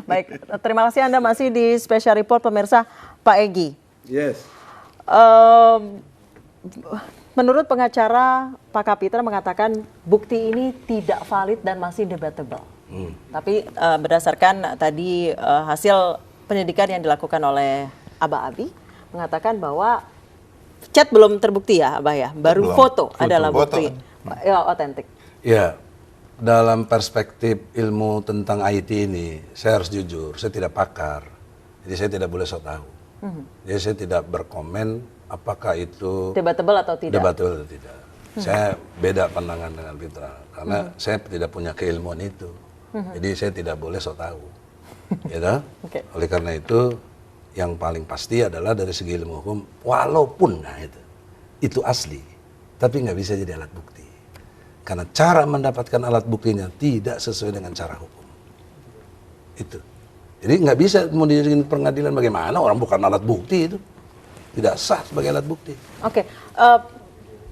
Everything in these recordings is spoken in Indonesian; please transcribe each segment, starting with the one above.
Baik, terima kasih Anda masih di Special Report pemirsa. Pak Egy. Yes. Menurut pengacara Pak Kapitra mengatakan bukti ini tidak valid dan masih debatable. Tapi berdasarkan tadi hasil penyidikan yang dilakukan oleh Abah Abi mengatakan bahwa chat belum terbukti ya Abah ya, baru foto adalah bukti otentik. Ya, dalam perspektif ilmu tentang IT ini, saya harus jujur, saya tidak pakar, jadi saya tidak boleh sok tahu. Jadi saya tidak berkomen apakah itu debatable atau tidak. Debatable atau tidak. Saya beda pandangan dengan Fitra, karena saya tidak punya keilmuan itu. Jadi saya tidak boleh sok tahu. Ya, oleh karena itu yang paling pasti adalah dari segi ilmu hukum, walaupun itu asli, tapi nggak bisa jadi alat bukti. Karena cara mendapatkan alat buktinya tidak sesuai dengan cara hukum. Itu. Jadi nggak bisa mau dijadikan pengadilan bagaimana, orang bukan alat bukti itu. Tidak sah sebagai alat bukti. Oke,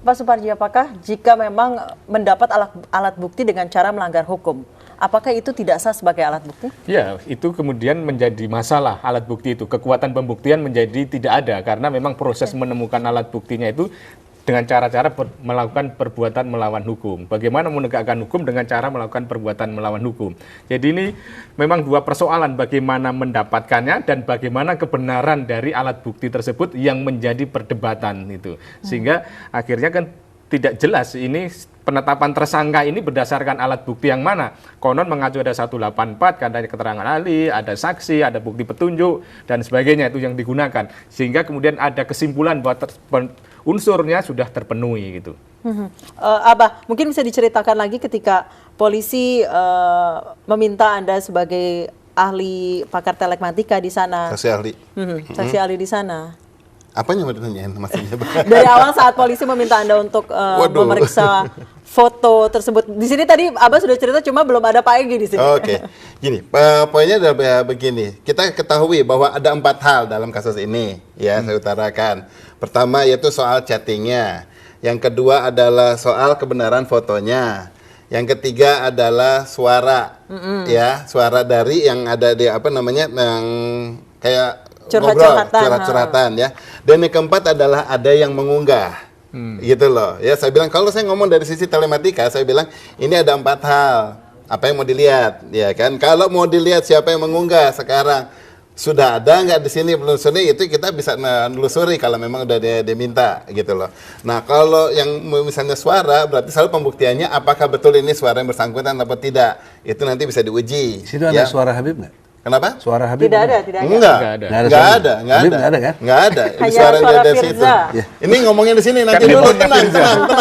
Pak Suparji, apakah jika memang mendapat alat bukti dengan cara melanggar hukum, apakah itu tidak sah sebagai alat bukti? Ya, itu kemudian menjadi masalah alat bukti itu. Kekuatan pembuktian menjadi tidak ada karena memang proses menemukan alat buktinya itu dengan cara-cara melakukan perbuatan melawan hukum. Bagaimana menegakkan hukum dengan cara melakukan perbuatan melawan hukum. Jadi ini memang dua persoalan, bagaimana mendapatkannya dan bagaimana kebenaran dari alat bukti tersebut yang menjadi perdebatan itu. Sehingga akhirnya kan tidak jelas ini penetapan tersangka ini berdasarkan alat bukti yang mana. Konon mengacu ada 184, karena ada keterangan ahli, ada saksi, ada bukti petunjuk, dan sebagainya itu yang digunakan. Sehingga kemudian ada kesimpulan bahwa unsurnya sudah terpenuhi gitu. Abah, mungkin bisa diceritakan lagi ketika polisi meminta Anda sebagai ahli pakar telematika di sana. Saksi ahli. Saksi ahli di sana. Apanya mau ditanyain maksudnya? Dari awal saat polisi meminta Anda untuk memeriksa foto tersebut. Di sini tadi Abah sudah cerita, cuma belum ada Pak Egy di sini. Oke. Gini, poinnya adalah begini. Kita ketahui bahwa ada 4 hal dalam kasus ini, ya saya utarakan. Pertama yaitu soal chattingnya. Yang kedua adalah soal kebenaran fotonya. Yang ketiga adalah suara, ya suara dari yang ada di yang kayak curhat-curhatan ya. Dan yang keempat adalah ada yang mengunggah, gitu loh. Ya saya bilang kalau saya ngomong dari sisi telematika, saya bilang ini ada 4 hal. Apa yang mau dilihat, ya kan? Kalau mau dilihat siapa yang mengunggah sekarang sudah ada nggak di sini menelusuri, itu kita bisa menelusuri kalau memang udah diminta, gitu loh. Nah kalau yang misalnya suara, berarti selalu pembuktiannya apakah betul ini suara yang bersangkutan atau tidak. Itu nanti bisa diuji. Situ ada suara Habib nggak? Kenapa? Suara Habib tidak ada, tidak ada. Enggak ada. Nggak ada. Ini suara dari situ. Ini ngomongnya di sini nanti dulu, tenang,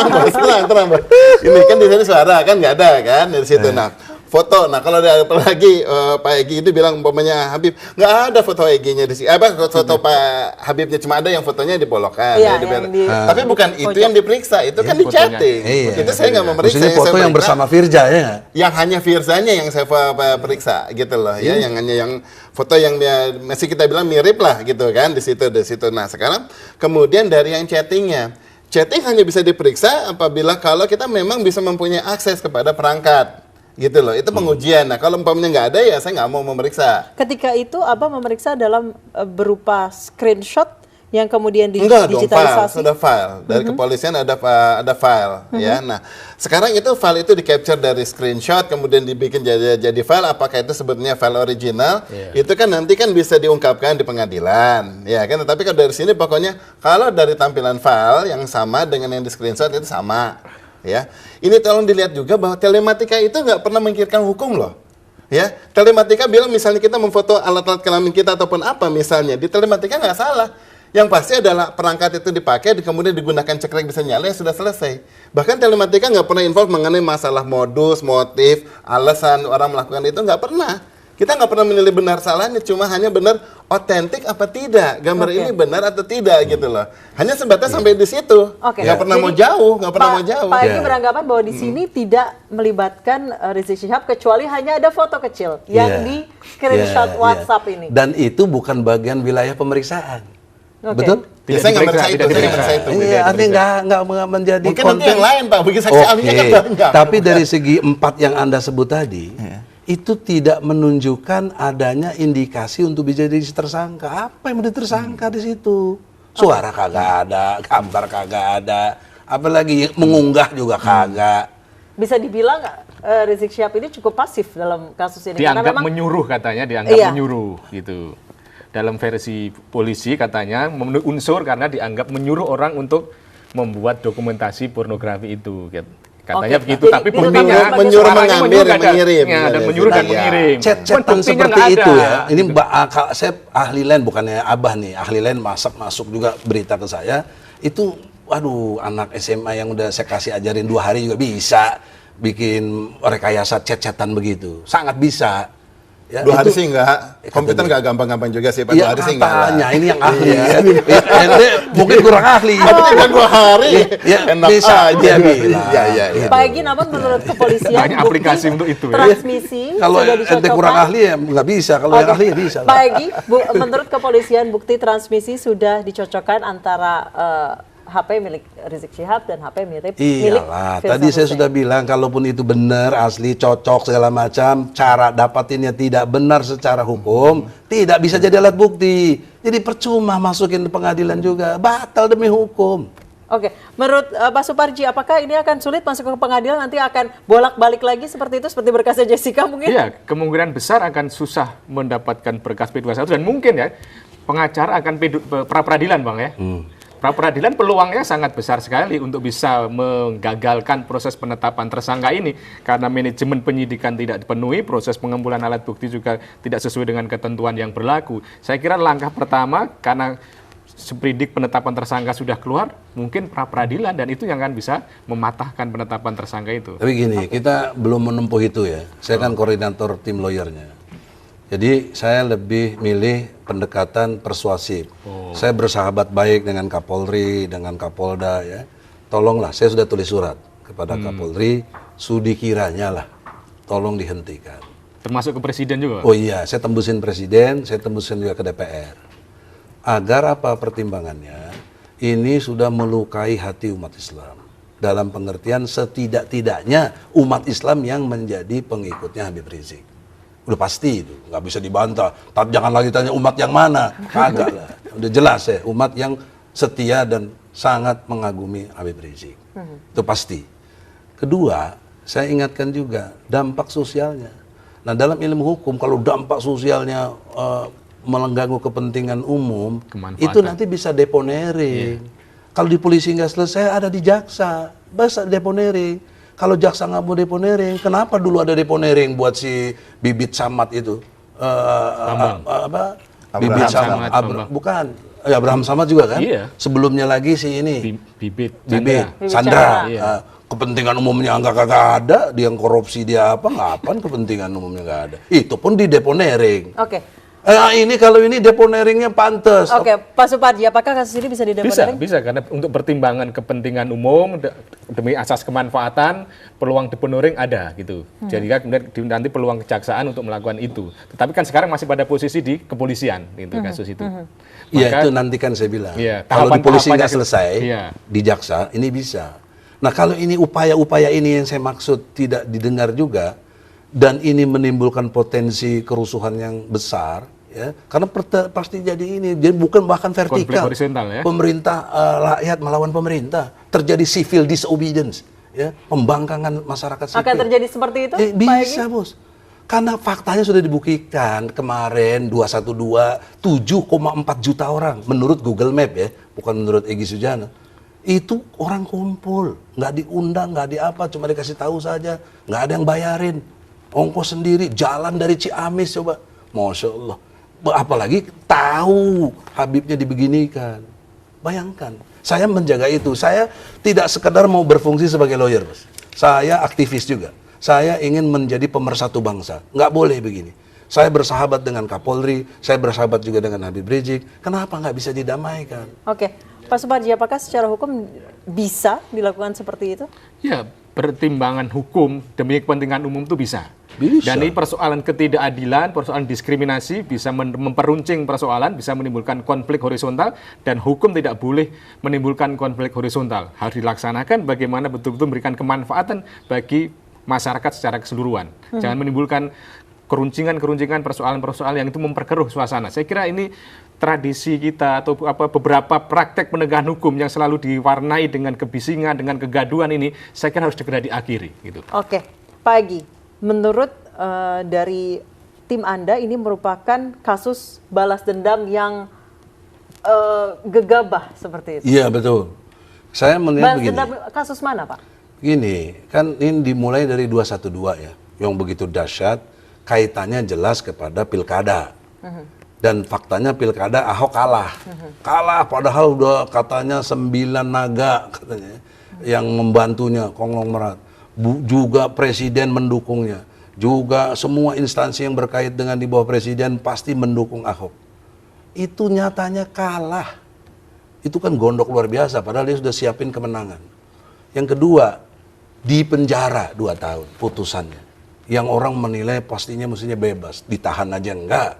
bos. Ini kan di sini suara kan nggak ada kan dari situ. Nah, foto. Nah, kalau ada apalagi Pak Egy itu bilang umpamanya Habib, nggak ada foto Egy-nya di sini. Foto Pak Habibnya, cuma ada yang fotonya dipolokkan. Tapi bukan itu yang diperiksa, itu kan di chatting. Itu saya nggak memeriksa. Maksudnya foto yang bersama Firza ya? Yang hanya Firzanya yang saya periksa gitu loh, ya. Yang hanya yang foto yang masih kita bilang mirip lah gitu kan di situ. Nah, sekarang kemudian dari yang chattingnya. Chatting hanya bisa diperiksa apabila kalau kita memang bisa mempunyai akses kepada perangkat. Gitu loh, itu pengujian. Nah kalau umpamanya nggak ada ya saya nggak mau memeriksa. Ketika itu Abah memeriksa dalam berupa screenshot yang kemudian digitalisasi? Enggak dong, sudah file. Dari kepolisian ada file. Ya. Nah sekarang itu file itu di-capture dari screenshot, kemudian dibikin jadi file. Apakah itu sebetulnya file original? Itu kan nanti kan bisa diungkapkan di pengadilan. Ya kan, tapi kalau dari sini pokoknya kalau dari tampilan file yang sama dengan yang di screenshot itu sama. Ya, ini tolong dilihat juga bahwa telematika itu nggak pernah mengkirkan hukum loh. Ya, telematika bilang misalnya kita memfoto alat-alat kelamin kita ataupun apa misalnya, di telematika nggak salah. Yang pasti adalah perangkat itu dipakai, kemudian digunakan cekrek bisa nyala, ya sudah selesai. Bahkan telematika nggak pernah involve mengenai masalah modus, motif, alasan orang melakukan itu, nggak pernah. Kita nggak pernah menilai benar salahnya, cuma hanya benar otentik apa tidak, gambar ini benar atau tidak gitu loh. Hanya sebatas sampai di situ. Nggak pernah mau jauh, nggak pernah mau jauh. Pak Egy beranggapan bahwa di sini tidak melibatkan Rizik Syihab kecuali hanya ada foto kecil yang di screenshot WhatsApp ini. Dan itu bukan bagian wilayah pemeriksaan. Betul? Saya nggak meriksa itu. Iya, artinya nggak menjadi mungkin nanti yang lain Pak, bagi saksi ahlinya kan banyak. Tapi dari segi 4 yang Anda sebut tadi, itu tidak menunjukkan adanya indikasi untuk bisa jadi tersangka. Apa yang mau ditersangka di situ? Suara kagak ada, gambar kagak ada, apalagi mengunggah juga kagak. Bisa dibilang Rizik Syihab ini cukup pasif dalam kasus ini. Dianggap karena memang, menyuruh katanya, dianggap Iya. menyuruh gitu. Dalam versi polisi katanya memenuhi unsur karena dianggap menyuruh orang untuk membuat dokumentasi pornografi itu. Katanya Oke. begitu, Jadi tapi dituduh buktinya sebagai menyuruh suaranya mengambil, menyuruh nggak ada. mengirim. Ya, dan Iya, menyuruh dan iya. mengirim. Chat-chatan Buktinya seperti nggak itu ada. ya. Ini saya ahli lain, bukannya abah nih, ahli lain masuk juga berita ke saya. Itu, waduh, anak SMA yang udah saya kasih ajarin 2 hari juga bisa bikin rekayasa chat-chatan begitu. Sangat bisa. Ya, 2 hari itu- sih enggak. Komputer enggak gampang-gampang juga sih, Pak. 2 Ya hari sih enggak. katanya lah. ini yang ahli ya. Ente mungkin kurang ahli. Tapi tinggal 2 hari. Ya, Enak bisa aja. dia bilang. Iya. Pak Egy, namun menurut kepolisian Banyak bukti aplikasi untuk itu ya. transmisi Kalau sudah ente dicocokkan. kurang ahli ya nggak bisa. Kalau yang Oke. ahli ya bisa. Pak Egy, menurut kepolisian bukti transmisi sudah dicocokkan antara HP milik Rizik Syihab dan HP milik Iyalah, Firza tadi saya Hussein. sudah bilang kalaupun itu benar, asli, cocok segala macam, cara dapatinnya tidak benar secara hukum, tidak bisa jadi alat bukti. Jadi percuma masukin ke pengadilan juga, batal demi hukum. Oke, menurut Pak Suparji, apakah ini akan sulit masuk ke pengadilan, nanti akan bolak-balik lagi seperti itu, seperti berkasnya Jessica mungkin? Iya, kemungkinan besar akan susah mendapatkan berkas P21 dan mungkin ya pengacara akan pra peradilan, Bang ya. Pra peradilan peluangnya sangat besar sekali untuk bisa menggagalkan proses penetapan tersangka ini karena manajemen penyidikan tidak dipenuhi, proses pengumpulan alat bukti juga tidak sesuai dengan ketentuan yang berlaku. Saya kira langkah pertama karena seprindik penetapan tersangka sudah keluar, mungkin pra peradilan dan itu yang akan bisa mematahkan penetapan tersangka itu. Tapi gini, kita belum menempuh itu ya. Saya kan koordinator tim lawyernya. Jadi saya lebih milih pendekatan persuasif. Saya bersahabat baik dengan Kapolri, dengan Kapolda ya. Tolonglah, saya sudah tulis surat kepada Kapolri, sudi kiranya lah, tolong dihentikan. Termasuk ke presiden juga, Pak? Oh iya, saya tembusin presiden, saya tembusin juga ke DPR. Agar apa pertimbangannya? Ini sudah melukai hati umat Islam. Dalam pengertian setidak-tidaknya umat Islam yang menjadi pengikutnya Habib Rizik. Udah pasti itu, nggak bisa dibantah. Tapi jangan lagi tanya umat yang mana, kagak lah. Udah jelas ya, umat yang setia dan sangat mengagumi Habib Rizik. Itu pasti. Kedua, saya ingatkan juga dampak sosialnya. Nah dalam ilmu hukum, kalau dampak sosialnya mengganggu kepentingan umum, Kemanfaatan. itu nanti bisa deponering. Kalau di polisi nggak selesai, ada di jaksa, bisa deponering. Kalau jaksa nggak mau deponering, kenapa dulu ada deponering buat si Bibit Samad itu? Bibit Samad, Bambang. bukan? Ya Abraham Samad juga kan? Iya. Sebelumnya lagi si ini, Bibit, Bibit, Chandra. Sandra. Iya. Kepentingan umumnya kagak ada, dia yang korupsi dia apa, ngapain kepentingan umumnya nggak ada. Itu pun di deponering. Oke, Ini kalau ini deponeringnya pantas. oke, Pak Suparji, apakah kasus ini bisa Bisa, dideponering? bisa karena untuk pertimbangan kepentingan umum demi asas kemanfaatan peluang deponering ada gitu. Jadi kan kemudian nanti peluang kejaksaan untuk melakukan itu. Tetapi kan sekarang masih pada posisi di kepolisian gitu kasus itu. Iya Maka- itu nanti kan saya bilang. Iya, Kalau di polisi tahapan-tahapannya nggak selesai, iya. di jaksa ini bisa. Nah kalau ini upaya-upaya ini yang saya maksud tidak didengar juga, dan ini menimbulkan potensi kerusuhan yang besar, ya, karena pasti jadi ini, jadi bukan bahkan Konflik vertikal. horizontal ya. Pemerintah rakyat melawan pemerintah, terjadi civil disobedience, ya, pembangkangan masyarakat sipil. Akan terjadi seperti itu, Pak Egy? Bisa bos. Karena faktanya sudah dibuktikan kemarin 212 7,4 juta orang menurut Google Map ya, bukan menurut Egy Sujana. Itu orang kumpul, nggak diundang, nggak di apa, cuma dikasih tahu saja, nggak ada yang bayarin, ongkos sendiri, jalan dari Ciamis coba, masya Allah. Apalagi tahu Habibnya dibeginikan, bayangkan. Saya menjaga itu, saya tidak sekedar mau berfungsi sebagai lawyer, bos. Saya aktivis juga. Saya ingin menjadi pemersatu bangsa. Nggak boleh begini. Saya bersahabat dengan Kapolri, saya bersahabat juga dengan Habib Rizik. Kenapa nggak bisa didamaikan? Oke, Pak Suparji, apakah secara hukum bisa dilakukan seperti itu? Ya, pertimbangan hukum demi kepentingan umum itu bisa. Bisa. Dan ini persoalan ketidakadilan, persoalan diskriminasi, bisa memperuncing persoalan, bisa menimbulkan konflik horizontal, dan hukum tidak boleh menimbulkan konflik horizontal. Harus dilaksanakan bagaimana betul-betul memberikan kemanfaatan bagi masyarakat secara keseluruhan. Jangan menimbulkan keruncingan-keruncingan, persoalan-persoalan yang itu memperkeruh suasana. Saya kira ini tradisi kita atau beberapa praktek penegakan hukum yang selalu diwarnai dengan kebisingan, dengan kegaduhan ini, saya kira harus segera diakhiri. Gitu. Oke, Pak Egy, menurut dari tim Anda ini merupakan kasus balas dendam yang gegabah seperti itu. Iya betul. Saya melihat Balas begini. dendam kasus mana, Pak? Gini, kan ini dimulai dari 212 ya, yang begitu dahsyat, kaitannya jelas kepada pilkada. Dan faktanya pilkada Ahok kalah. Kalah padahal udah katanya 9 naga katanya yang membantunya, konglomerat. Juga presiden mendukungnya. Juga semua instansi yang berkait dengan di bawah presiden pasti mendukung Ahok. Itu nyatanya kalah. Itu kan gondok luar biasa, padahal dia sudah siapin kemenangan. Yang kedua, di penjara 2 tahun putusannya. Yang orang menilai pastinya mestinya bebas, ditahan aja enggak,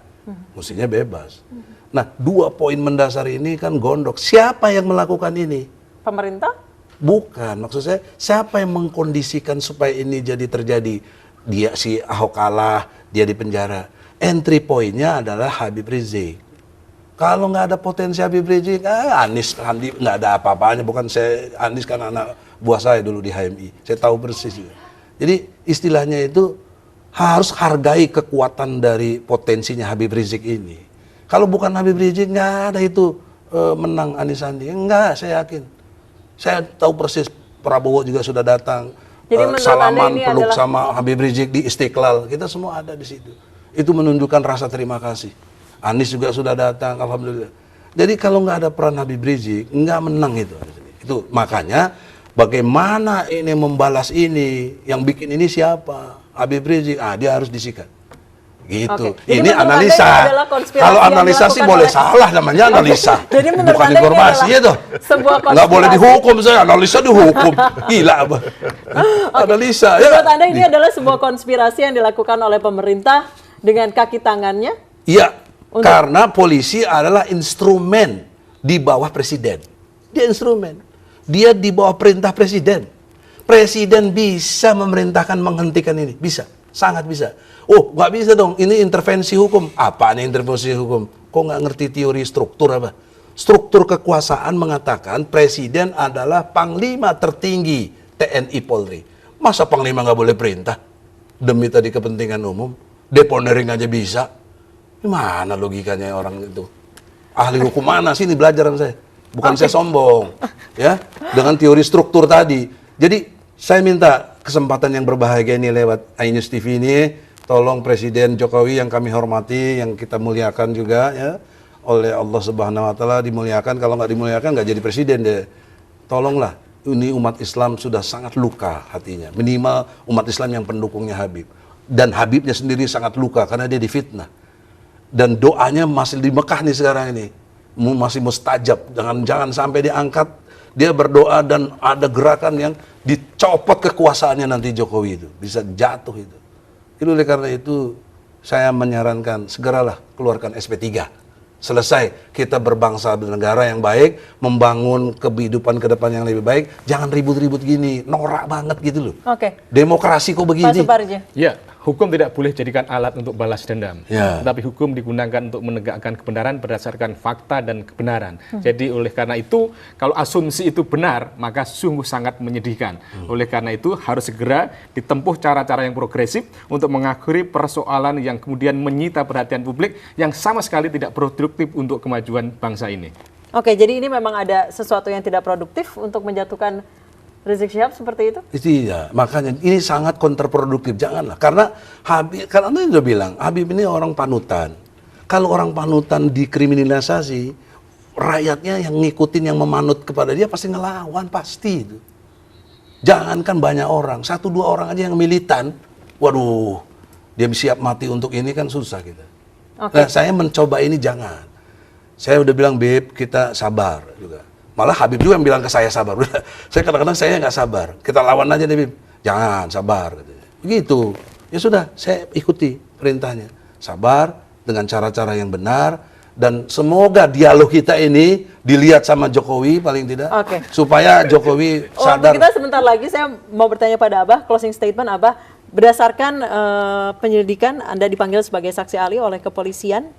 mestinya bebas. Nah, 2 poin mendasar ini kan gondok. Siapa yang melakukan ini? Pemerintah? Bukan, maksud saya siapa yang mengkondisikan supaya ini jadi terjadi? Dia si Ahok kalah, dia di penjara. Entry pointnya adalah Habib Rizik. Kalau nggak ada potensi Habib Rizik, Anies Sandi nggak ada apa-apanya. Bukan saya, Anies kan anak buah saya dulu di HMI. Saya tahu persis juga. Jadi istilahnya itu harus hargai kekuatan dari potensinya Habib Rizik ini. Kalau bukan Habib Rizik nggak ada itu menang Anies Sandi. Enggak, saya yakin. Saya tahu persis Prabowo juga sudah datang. Salaman peluk sama Habib Rizik di Istiqlal. Kita semua ada di situ. Itu menunjukkan rasa terima kasih. Anies juga sudah datang, alhamdulillah. Jadi kalau nggak ada peran Habib Rizik, nggak menang itu. Itu makanya bagaimana ini membalas ini, yang bikin ini siapa? Habib Rizik, dia harus disikat. Gitu. Jadi ini analisa. Kalau analisa sih boleh salah, namanya analisa. Jadi bukan informasi ya toh. Nggak boleh dihukum saya, analisa dihukum. Gila apa? Analisa. Menurut Anda ini adalah sebuah konspirasi yang dilakukan oleh pemerintah dengan kaki tangannya? Iya. Karena polisi adalah instrumen di bawah presiden. Dia instrumen. Dia di bawah perintah presiden. Presiden bisa memerintahkan menghentikan ini. Bisa. Sangat bisa. Oh, nggak bisa dong. Ini intervensi hukum. Apa nih intervensi hukum? Kok nggak ngerti teori struktur apa? Struktur kekuasaan mengatakan presiden adalah panglima tertinggi TNI Polri. Masa panglima nggak boleh perintah? Demi tadi kepentingan umum. Deponering aja bisa. Gimana logikanya orang itu? Ahli hukum mana sih ini belajar sama saya? Bukan saya sombong, ya. Dengan teori struktur tadi. Jadi saya minta kesempatan yang berbahagia ini lewat iNews TV ini, tolong Presiden Jokowi yang kami hormati, yang kita muliakan juga, ya, oleh Allah Subhanahu Wa Taala dimuliakan. Kalau nggak dimuliakan nggak jadi presiden deh. Tolonglah. Ini umat Islam sudah sangat luka hatinya. Minimal umat Islam yang pendukungnya Habib. Dan Habibnya sendiri sangat luka karena dia difitnah. Dan doanya masih di Mekah nih sekarang ini. Masih mustajab. Jangan sampai diangkat. Dia berdoa dan ada gerakan yang dicopot kekuasaannya nanti Jokowi itu. Bisa jatuh itu. Oleh karena itu saya menyarankan segeralah keluarkan SP3. Selesai kita berbangsa bernegara yang baik, membangun kehidupan ke depan yang lebih baik. Jangan ribut-ribut gini, norak banget gitu loh. Oke. Pak Demokrasi kok begini. Suparji. Ya, hukum tidak boleh jadikan alat untuk balas dendam. Ya. Tetapi hukum digunakan untuk menegakkan kebenaran berdasarkan fakta dan kebenaran. Jadi oleh karena itu, kalau asumsi itu benar, maka sungguh sangat menyedihkan. Oleh karena itu harus segera ditempuh cara-cara yang progresif untuk mengakhiri persoalan yang kemudian menyita perhatian publik yang sama sekali tidak produktif untuk kemajuan bangsa ini. Oke, jadi ini memang ada sesuatu yang tidak produktif untuk menjatuhkan Rizik Syihab seperti itu? Iya, makanya ini sangat kontraproduktif. Janganlah, karena Habib, kan Anda sudah bilang, Habib ini orang panutan. Kalau orang panutan dikriminalisasi, rakyatnya yang ngikutin, yang memanut kepada dia pasti ngelawan, pasti itu. Jangankan banyak orang, 1-2 orang aja yang militan, waduh, dia siap mati untuk ini kan susah kita. Nah, saya mencoba ini jangan. Saya udah bilang, Beb, kita sabar juga. Malah Habib juga yang bilang ke saya sabar. Saya kadang-kadang saya nggak sabar. Kita lawan aja deh, Beb. Jangan, sabar. Begitu. Ya sudah, saya ikuti perintahnya. Sabar dengan cara-cara yang benar. Dan semoga dialog kita ini dilihat sama Jokowi paling tidak, supaya Jokowi sadar. Kita sebentar lagi saya mau bertanya pada Abah, closing statement Abah, berdasarkan penyelidikan Anda dipanggil sebagai saksi ahli oleh kepolisian,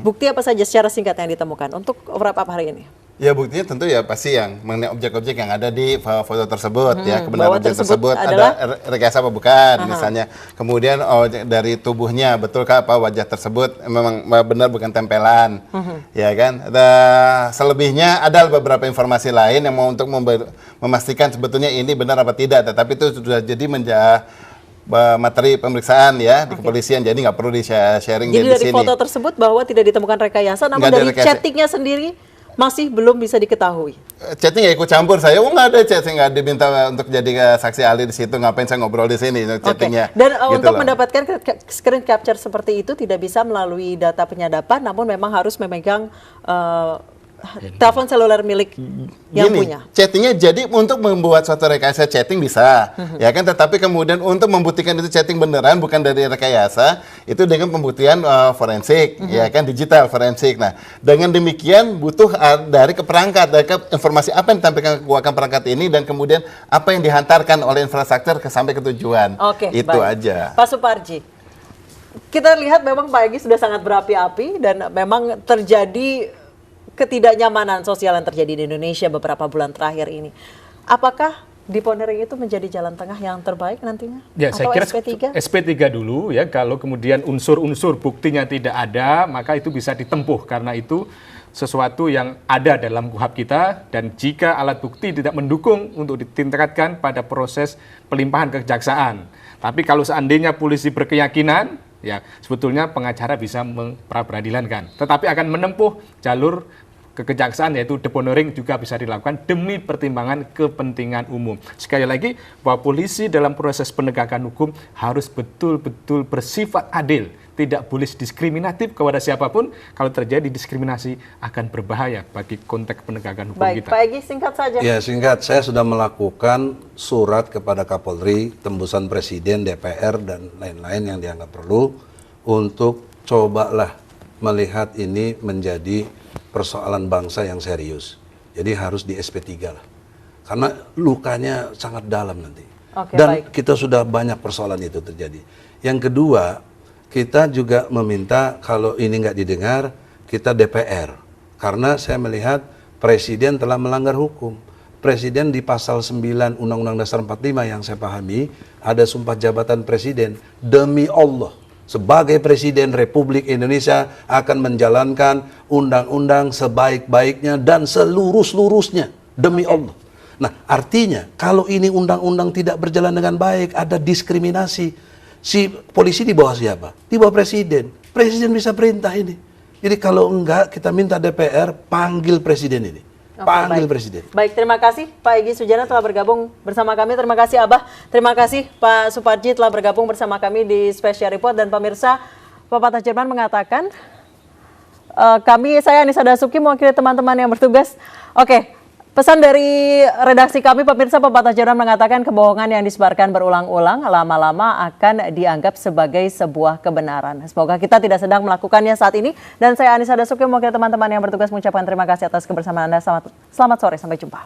bukti apa saja secara singkat yang ditemukan untuk wrap up hari ini? Ya buktinya tentu ya pasti yang mengenai objek-objek yang ada di foto tersebut ya, kebenaran objek tersebut ada rekayasa apa bukan misalnya. Kemudian dari tubuhnya betulkah apa wajah tersebut memang benar bukan tempelan. Ya kan? Selebihnya ada beberapa informasi lain yang mau untuk memastikan sebetulnya ini benar apa tidak, tetapi itu sudah jadi materi pemeriksaan ya di kepolisian, jadi nggak perlu di-sharing di sini. Jadi dari foto tersebut bahwa tidak ditemukan rekayasa, namun dari chattingnya sendiri masih belum bisa diketahui. Chatting ya ikut campur saya, nggak ada chatting, nggak diminta untuk jadi saksi ahli di situ, ngapain saya ngobrol di sini chattingnya. Dan gitu untuk mendapatkan screen capture seperti itu tidak bisa melalui data penyadapan, namun memang harus memegang telepon seluler milik yang punya. Chattingnya jadi untuk membuat suatu rekayasa chatting bisa, ya kan. Tetapi kemudian untuk membuktikan itu chatting beneran bukan dari rekayasa, itu dengan pembuktian forensik, ya kan, digital forensik. Nah, dengan demikian butuh dari keperangkat, dari informasi apa yang ditampilkan ke perangkat ini dan kemudian apa yang dihantarkan oleh infrastruktur sampai ke tujuan. Itu aja. Pak Suparji, kita lihat memang Pak Egy sudah sangat berapi-api dan memang terjadi ketidaknyamanan sosial yang terjadi di Indonesia beberapa bulan terakhir ini. Apakah deponering itu menjadi jalan tengah yang terbaik nantinya? Ya, atau saya kira SP3? SP3 dulu ya, kalau kemudian unsur-unsur buktinya tidak ada, maka itu bisa ditempuh karena itu sesuatu yang ada dalam KUHP kita, dan jika alat bukti tidak mendukung untuk ditingkatkan pada proses pelimpahan ke kejaksaan. Tapi kalau seandainya polisi berkeyakinan, ya sebetulnya pengacara bisa memperadilankan, tetapi akan menempuh jalur ke kejaksaan, yaitu deponering juga bisa dilakukan demi pertimbangan kepentingan umum. Sekali lagi, bahwa polisi dalam proses penegakan hukum harus betul-betul bersifat adil, tidak boleh diskriminatif kepada siapapun. Kalau terjadi diskriminasi akan berbahaya bagi konteks penegakan hukum kita. Pak Egy, singkat saja. Ya, singkat. Saya sudah melakukan surat kepada Kapolri, tembusan Presiden, DPR, dan lain-lain yang dianggap perlu untuk cobalah melihat ini menjadi persoalan bangsa yang serius. Jadi harus di SP3 lah. Karena lukanya sangat dalam nanti. Dan kita sudah banyak persoalan itu terjadi. Yang kedua, kita juga meminta kalau ini nggak didengar, kita DPR. Karena saya melihat Presiden telah melanggar hukum. Presiden di pasal 9 Undang-Undang Dasar 45 yang saya pahami, ada sumpah jabatan Presiden. Demi Allah, sebagai Presiden Republik Indonesia akan menjalankan undang-undang sebaik-baiknya dan seluruh-seluruhnya. Demi Allah. Nah, artinya kalau ini undang-undang tidak berjalan dengan baik, ada diskriminasi. Si polisi di bawah siapa? Di bawah Presiden. Presiden bisa perintah ini. Jadi kalau enggak, kita minta DPR panggil Presiden ini. Panggil Presiden. Baik, terima kasih Pak Egy Sujana telah bergabung bersama kami. Terima kasih Abah. Terima kasih Pak Suparji telah bergabung bersama kami di Special Report. Dan pemirsa, pepatah Jerman mengatakan, saya Anissa Dasuki mewakili teman-teman yang bertugas. Pesan dari redaksi kami, pemirsa, pepatah Jerman mengatakan kebohongan yang disebarkan berulang-ulang lama-lama akan dianggap sebagai sebuah kebenaran. Semoga kita tidak sedang melakukannya saat ini. Dan saya Anissa Dasuki mewakili teman-teman yang bertugas mengucapkan terima kasih atas kebersamaan Anda. Selamat sore, sampai jumpa.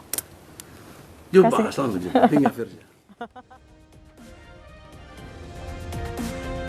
Jumpa, selamat jumpa.